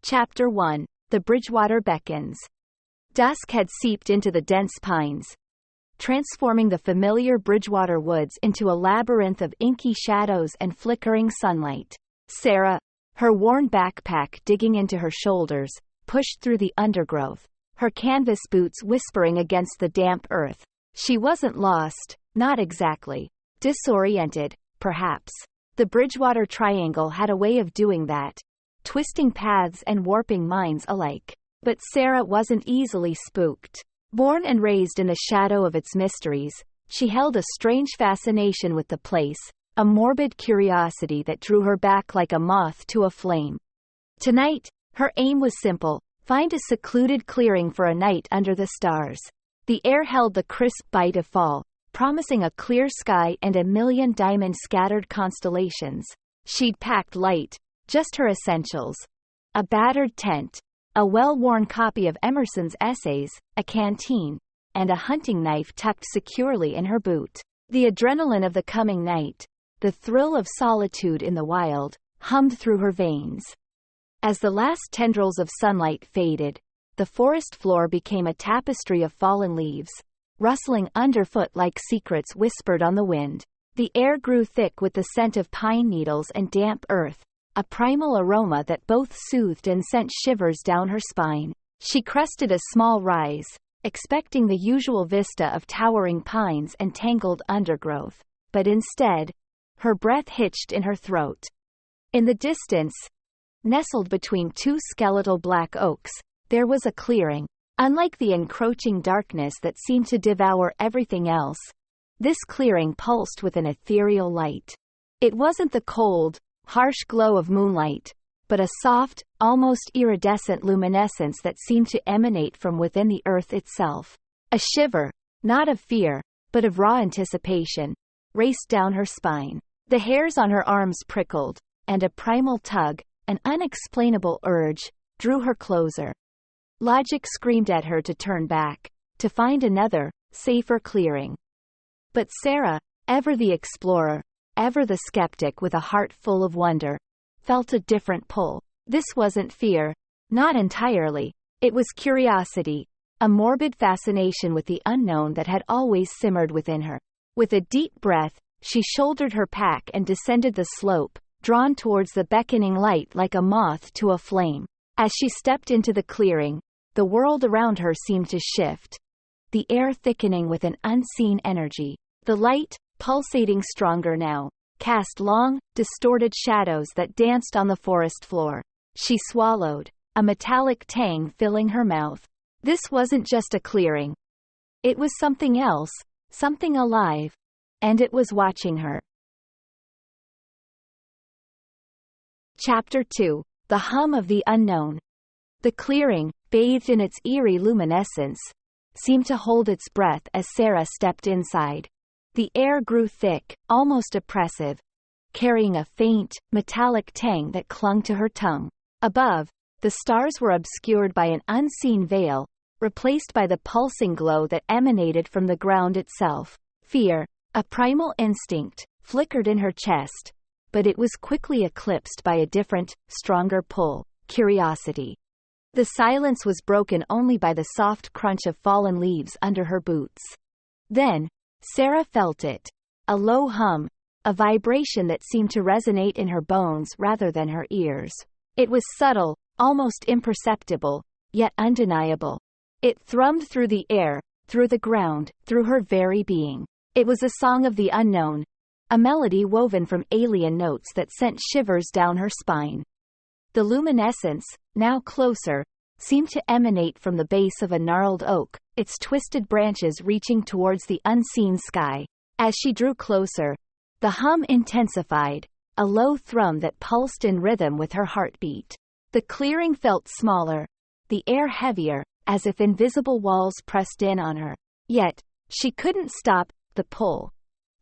Chapter 1. The Bridgewater Beckons. Dusk had seeped into the dense pines, transforming the familiar Bridgewater woods into a labyrinth of inky shadows and flickering sunlight. Sarah, her worn backpack digging into her shoulders, pushed through the undergrowth, her canvas boots whispering against the damp earth. She wasn't lost, not exactly. Disoriented, perhaps. The Bridgewater Triangle had a way of doing that, twisting paths and warping minds alike. But Sarah wasn't easily spooked. Born and raised in the shadow of its mysteries, she held a strange fascination with the place, a morbid curiosity that drew her back like a moth to a flame. Tonight, her aim was simple: find a secluded clearing for a night under the stars. The air held the crisp bite of fall, promising a clear sky and a million diamond-scattered constellations. She'd packed light, just her essentials: a battered tent, a well-worn copy of Emerson's essays, a canteen, and a hunting knife tucked securely in her boot. The adrenaline of the coming night, the thrill of solitude in the wild, hummed through her veins. As the last tendrils of sunlight faded, the forest floor became a tapestry of fallen leaves, rustling underfoot like secrets whispered on the wind. The air grew thick with the scent of pine needles and damp earth, a primal aroma that both soothed and sent shivers down her spine. She crested a small rise, expecting the usual vista of towering pines and tangled undergrowth, but instead, her breath hitched in her throat. In the distance, nestled between two skeletal black oaks, there was a clearing. Unlike the encroaching darkness that seemed to devour everything else, this clearing pulsed with an ethereal light. It wasn't the cold, harsh glow of moonlight, but a soft, almost iridescent luminescence that seemed to emanate from within the earth itself. A shiver, not of fear, but of raw anticipation, raced down her spine. The hairs on her arms prickled, and a primal tug, an unexplainable urge, drew her closer. Logic screamed at her to turn back, to find another, safer clearing. But Sarah, ever the explorer, ever the skeptic with a heart full of wonder, felt a different pull. This wasn't fear, not entirely. It was curiosity, a morbid fascination with the unknown that had always simmered within her. With a deep breath, she shouldered her pack and descended the slope, drawn towards the beckoning light like a moth to a flame. As she stepped into the clearing, the world around her seemed to shift, the air thickening with an unseen energy. The light, pulsating stronger now, cast long, distorted shadows that danced on the forest floor. She swallowed, a metallic tang filling her mouth. This wasn't just a clearing. It was something else, something alive, and it was watching her. Chapter 2. The hum of the unknown. The clearing, bathed in its eerie luminescence, seemed to hold its breath as Sarah stepped inside. The air grew thick, almost oppressive, carrying a faint, metallic tang that clung to her tongue. Above, the stars were obscured by an unseen veil, replaced by the pulsing glow that emanated from the ground itself. Fear, a primal instinct, flickered in her chest, but it was quickly eclipsed by a different, stronger pull: curiosity. The silence was broken only by the soft crunch of fallen leaves under her boots. Then, Sarah felt it. A low hum, a vibration that seemed to resonate in her bones rather than her ears. It was subtle, almost imperceptible, yet undeniable. It thrummed through the air, through the ground, through her very being. It was a song of the unknown, a melody woven from alien notes that sent shivers down her spine. The luminescence, now closer, seemed to emanate from the base of a gnarled oak, its twisted branches reaching towards the unseen sky. As she drew closer, the hum intensified, a low thrum that pulsed in rhythm with her heartbeat. The clearing felt smaller, the air heavier, as if invisible walls pressed in on her. Yet, she couldn't stop the pull.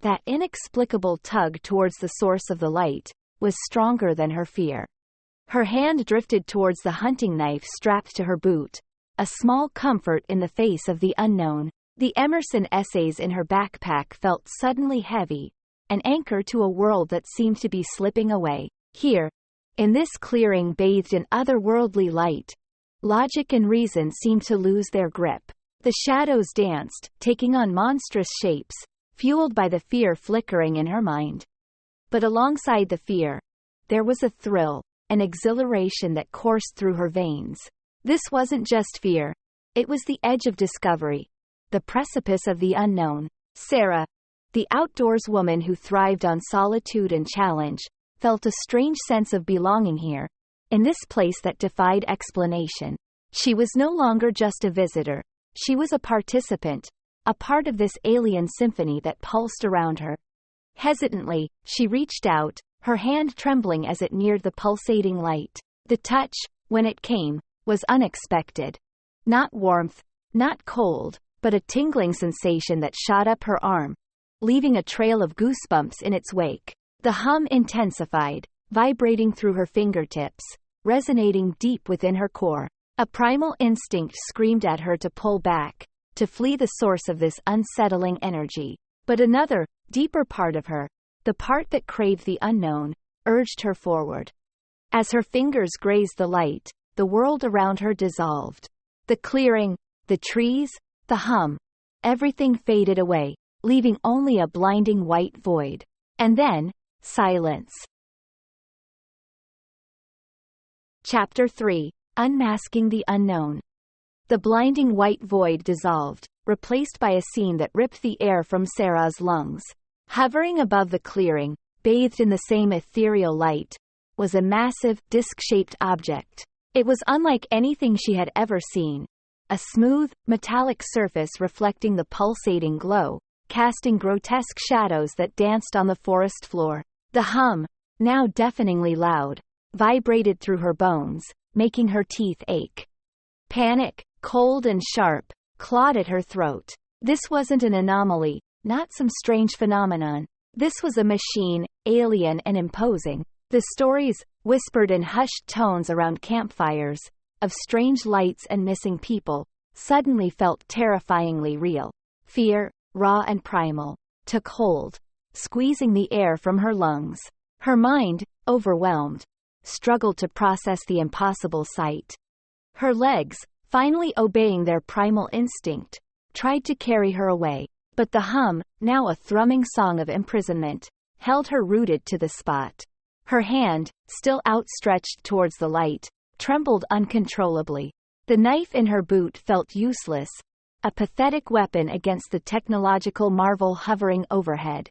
That inexplicable tug towards the source of the light was stronger than her fear. Her hand drifted towards the hunting knife strapped to her boot, a small comfort in the face of the unknown. The Emerson essays in her backpack felt suddenly heavy, an anchor to a world that seemed to be slipping away. Here, In this clearing bathed in otherworldly light, logic and reason seemed to lose their grip. The shadows danced, taking on monstrous shapes, fueled by the fear flickering in her mind. But alongside the fear, there was a thrill, an exhilaration that coursed through her veins. This wasn't just fear. It was the edge of discovery, the precipice of the unknown. Sarah, the outdoors woman who thrived on solitude and challenge, felt a strange sense of belonging here, in this place that defied explanation. She was no longer just a visitor. She was a participant, a part of this alien symphony that pulsed around her. Hesitantly, she reached out, her hand trembling as it neared the pulsating light. The touch, when it came, was unexpected. Not warmth, not cold, but a tingling sensation that shot up her arm, leaving a trail of goosebumps in its wake. The hum intensified, vibrating through her fingertips, resonating deep within her core. A primal instinct screamed at her to pull back, to flee the source of this unsettling energy. But another, deeper part of her, the part that craved the unknown, urged her forward. As her fingers grazed the light, the world around her dissolved. The clearing, the trees, the hum, everything faded away, leaving only a blinding white void. And then, silence. Chapter 3. Unmasking the Unknown. The blinding white void dissolved, replaced by a scene that ripped the air from Sarah's lungs. Hovering above the clearing, bathed in the same ethereal light, was a massive, disc-shaped object. It was unlike anything she had ever seen. A smooth, metallic surface reflecting the pulsating glow, casting grotesque shadows that danced on the forest floor. The hum, now deafeningly loud, vibrated through her bones, making her teeth ache. Panic, cold and sharp, clawed at her throat. This wasn't an anomaly, not some strange phenomenon. This was a machine, alien and imposing. The stories, whispered in hushed tones around campfires, of strange lights and missing people, suddenly felt terrifyingly real. Fear, raw and primal, took hold, squeezing the air from her lungs. Her mind, overwhelmed, struggled to process the impossible sight. Her legs, finally obeying their primal instinct, tried to carry her away, but the hum, now a thrumming song of imprisonment, held her rooted to the spot. Her hand, still outstretched towards the light, trembled uncontrollably. The knife in her boot felt useless, a pathetic weapon against the technological marvel hovering overhead.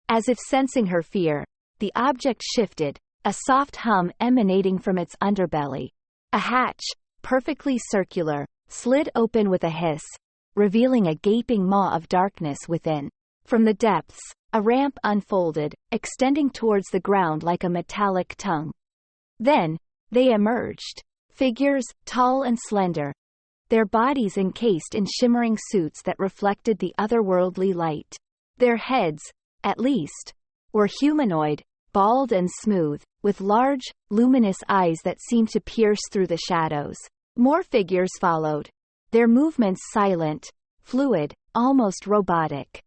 As if sensing her fear, the object shifted, a soft hum emanating from its underbelly. A hatch, perfectly circular, slid open with a hiss, revealing a gaping maw of darkness within. From the depths, a ramp unfolded, extending towards the ground like a metallic tongue. Then, they emerged. Figures, tall and slender, their bodies encased in shimmering suits that reflected the otherworldly light. Their heads, at least, were humanoid, bald and smooth, with large, luminous eyes that seemed to pierce through the shadows. More figures followed, their movements silent, fluid, almost robotic.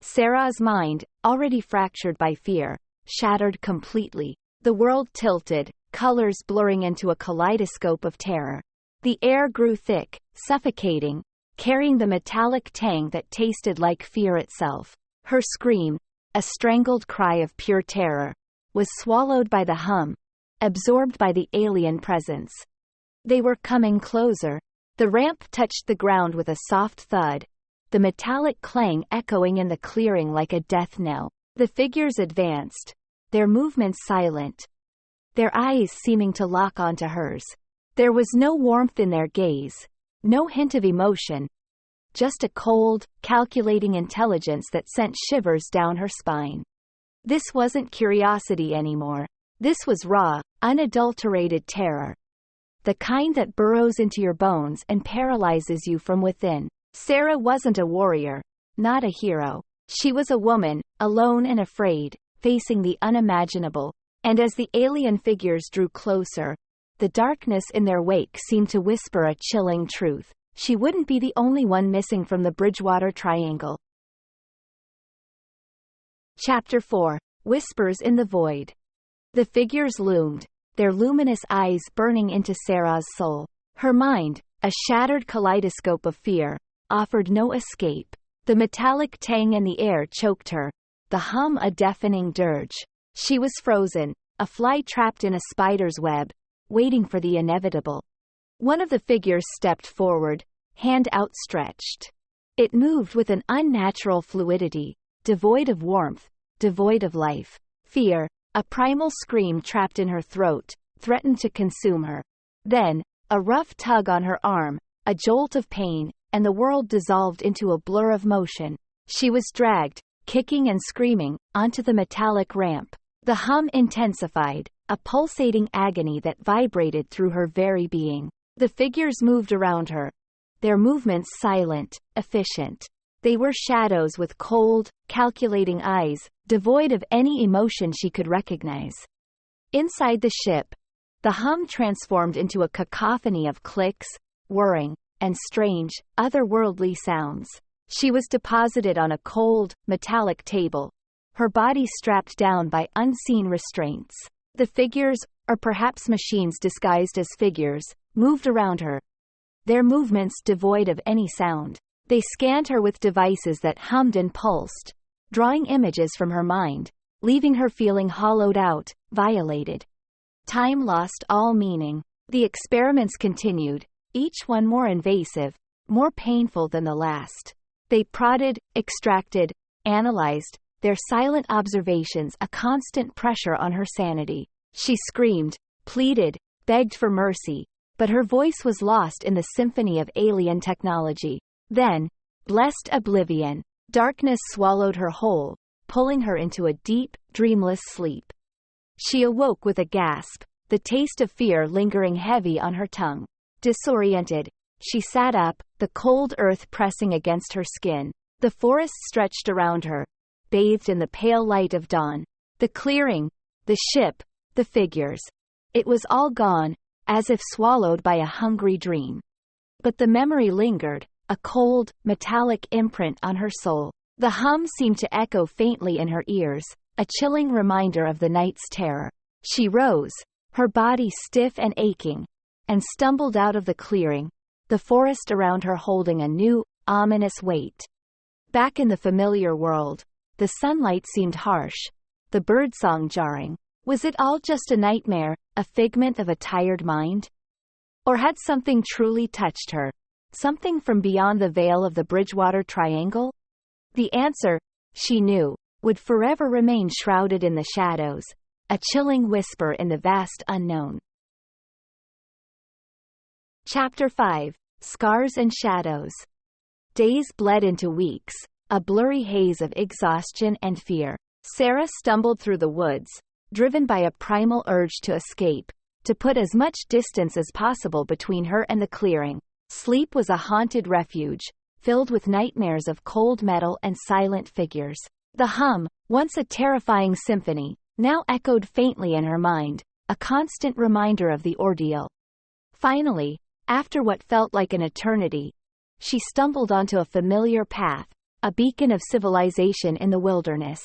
Sarah's mind, already fractured by fear, shattered completely. The world tilted, colors blurring into a kaleidoscope of terror. The air grew thick, suffocating, carrying the metallic tang that tasted like fear itself. Her scream, a strangled cry of pure terror, was swallowed by the hum, absorbed by the alien presence. They were coming closer. The ramp touched the ground with a soft thud, the metallic clang echoing in the clearing like a death knell. The figures advanced, their movements silent, their eyes seeming to lock onto hers. There was no warmth in their gaze, no hint of emotion, just a cold, calculating intelligence that sent shivers down her spine. This wasn't curiosity anymore. This was raw, unadulterated terror. The kind that burrows into your bones and paralyzes you from within. Sarah wasn't a warrior, not a hero. She was a woman, alone and afraid, facing the unimaginable. And as the alien figures drew closer, the darkness in their wake seemed to whisper a chilling truth. She wouldn't be the only one missing from the Bridgewater Triangle. Chapter 4. Whispers in the Void. The figures loomed, their luminous eyes burning into Sarah's soul. Her mind, a shattered kaleidoscope of fear, offered no escape. The metallic tang in the air choked her, the hum a deafening dirge. She was frozen, a fly trapped in a spider's web, waiting for the inevitable. One of the figures stepped forward, hand outstretched. It moved with an unnatural fluidity, devoid of warmth, devoid of life. Fear, a primal scream trapped in her throat, threatened to consume her. Then, a rough tug on her arm, a jolt of pain, and the world dissolved into a blur of motion. She was dragged, kicking and screaming, onto the metallic ramp. The hum intensified, a pulsating agony that vibrated through her very being. The figures moved around her, their movements silent, efficient. They were shadows with cold, calculating eyes, devoid of any emotion she could recognize. Inside the ship, the hum transformed into a cacophony of clicks, whirring, and strange, otherworldly sounds. She was deposited on a cold, metallic table, her body strapped down by unseen restraints. The figures, or perhaps machines disguised as figures, moved around her, their movements devoid of any sound. They scanned her with devices that hummed and pulsed, drawing images from her mind, leaving her feeling hollowed out, violated. Time lost all meaning. The experiments continued, each one more invasive, more painful than the last. They prodded, extracted, analyzed, their silent observations a constant pressure on her sanity. She screamed, pleaded, begged for mercy, but her voice was lost in the symphony of alien technology. Then, blessed oblivion, darkness swallowed her whole, pulling her into a deep, dreamless sleep. She awoke with a gasp, the taste of fear lingering heavy on her tongue. Disoriented, she sat up, the cold earth pressing against her skin. The forest stretched around her, bathed in the pale light of dawn. The clearing, the ship, the figures. It was all gone, as if swallowed by a hungry dream. But the memory lingered, a cold, metallic imprint on her soul. The hum seemed to echo faintly in her ears, a chilling reminder of the night's terror. She rose, her body stiff and aching, and stumbled out of the clearing, the forest around her holding a new, ominous weight. Back in the familiar world, the sunlight seemed harsh, the birdsong jarring. Was it all just a nightmare, a figment of a tired mind? Or had something truly touched her? Something from beyond the veil of the Bridgewater Triangle? The answer, she knew, would forever remain shrouded in the shadows, a chilling whisper in the vast unknown. Chapter 5. Scars and Shadows. Days bled into weeks, a blurry haze of exhaustion and fear. Sarah stumbled through the woods, driven by a primal urge to escape, to put as much distance as possible between her and the clearing. Sleep was a haunted refuge, filled with nightmares of cold metal and silent figures. The hum, once a terrifying symphony, now echoed faintly in her mind, a constant reminder of the ordeal. Finally, after what felt like an eternity, she stumbled onto a familiar path, a beacon of civilization in the wilderness.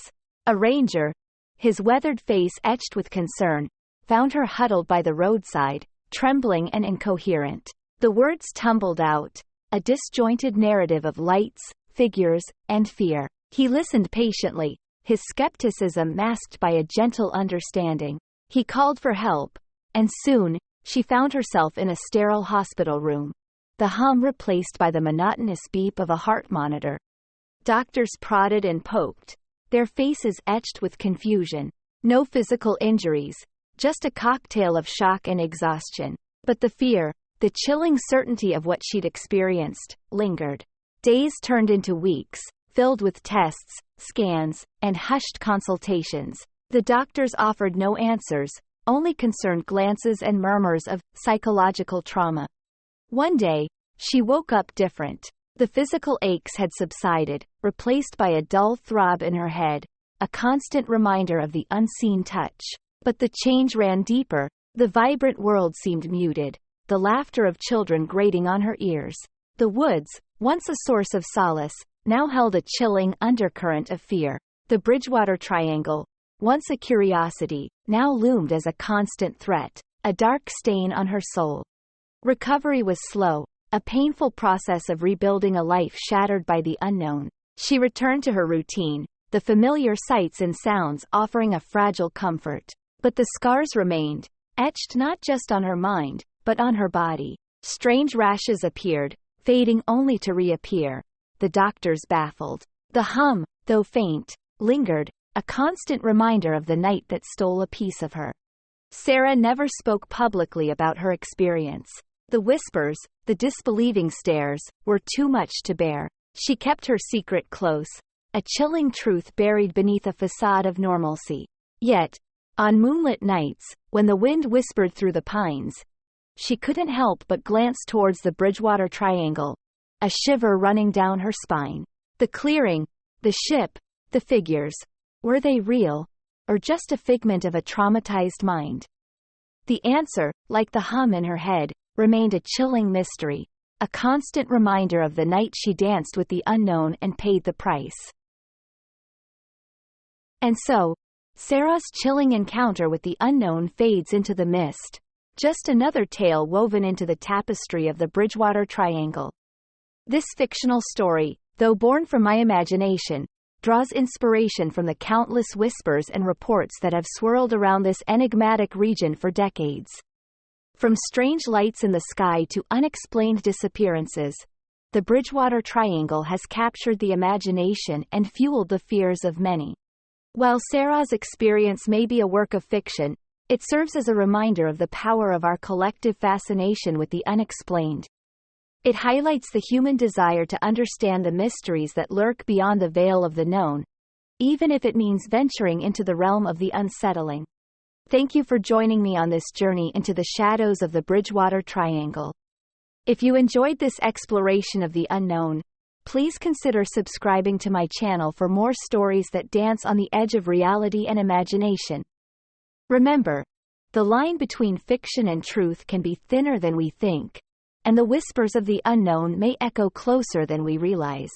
A ranger, his weathered face etched with concern, found her huddled by the roadside, trembling and incoherent. The words tumbled out, a disjointed narrative of lights, figures, and fear. He listened patiently, his skepticism masked by a gentle understanding. He called for help, and soon, she found herself in a sterile hospital room, the hum replaced by the monotonous beep of a heart monitor. Doctors prodded and poked, their faces etched with confusion. No physical injuries, just a cocktail of shock and exhaustion. But the fear, the chilling certainty of what she'd experienced, lingered. Days turned into weeks, filled with tests, scans, and hushed consultations. The doctors offered no answers, only concerned glances and murmurs of psychological trauma. One day, she woke up different. The physical aches had subsided, replaced by a dull throb in her head, a constant reminder of the unseen touch. But the change ran deeper. The vibrant world seemed muted, the laughter of children grating on her ears. The woods, once a source of solace, now held a chilling undercurrent of fear. The Bridgewater Triangle, once a curiosity, now loomed as a constant threat, a dark stain on her soul. Recovery was slow, a painful process of rebuilding a life shattered by the unknown. She returned to her routine, the familiar sights and sounds offering a fragile comfort. But the scars remained, etched not just on her mind, but on her body. Strange rashes appeared, fading only to reappear. The doctors baffled. The hum, though faint, lingered, a constant reminder of the night that stole a piece of her. Sarah never spoke publicly about her experience. The whispers, the disbelieving stares, were too much to bear. She kept her secret close, a chilling truth buried beneath a facade of normalcy. Yet, on moonlit nights, when the wind whispered through the pines, she couldn't help but glance towards the Bridgewater Triangle, a shiver running down her spine. The clearing, the ship, the figures, were they real, or just a figment of a traumatized mind? The answer, like the hum in her head, remained a chilling mystery, a constant reminder of the night she danced with the unknown and paid the price. And so, Sarah's chilling encounter with the unknown fades into the mist, just another tale woven into the tapestry of the Bridgewater Triangle. This fictional story, though born from my imagination, draws inspiration from the countless whispers and reports that have swirled around this enigmatic region for decades. From strange lights in the sky to unexplained disappearances, the Bridgewater Triangle has captured the imagination and fueled the fears of many. While Sarah's experience may be a work of fiction, it serves as a reminder of the power of our collective fascination with the unexplained. It highlights the human desire to understand the mysteries that lurk beyond the veil of the known, even if it means venturing into the realm of the unsettling. Thank you for joining me on this journey into the shadows of the Bridgewater Triangle. If you enjoyed this exploration of the unknown, please consider subscribing to my channel for more stories that dance on the edge of reality and imagination. Remember, the line between fiction and truth can be thinner than we think, and the whispers of the unknown may echo closer than we realize.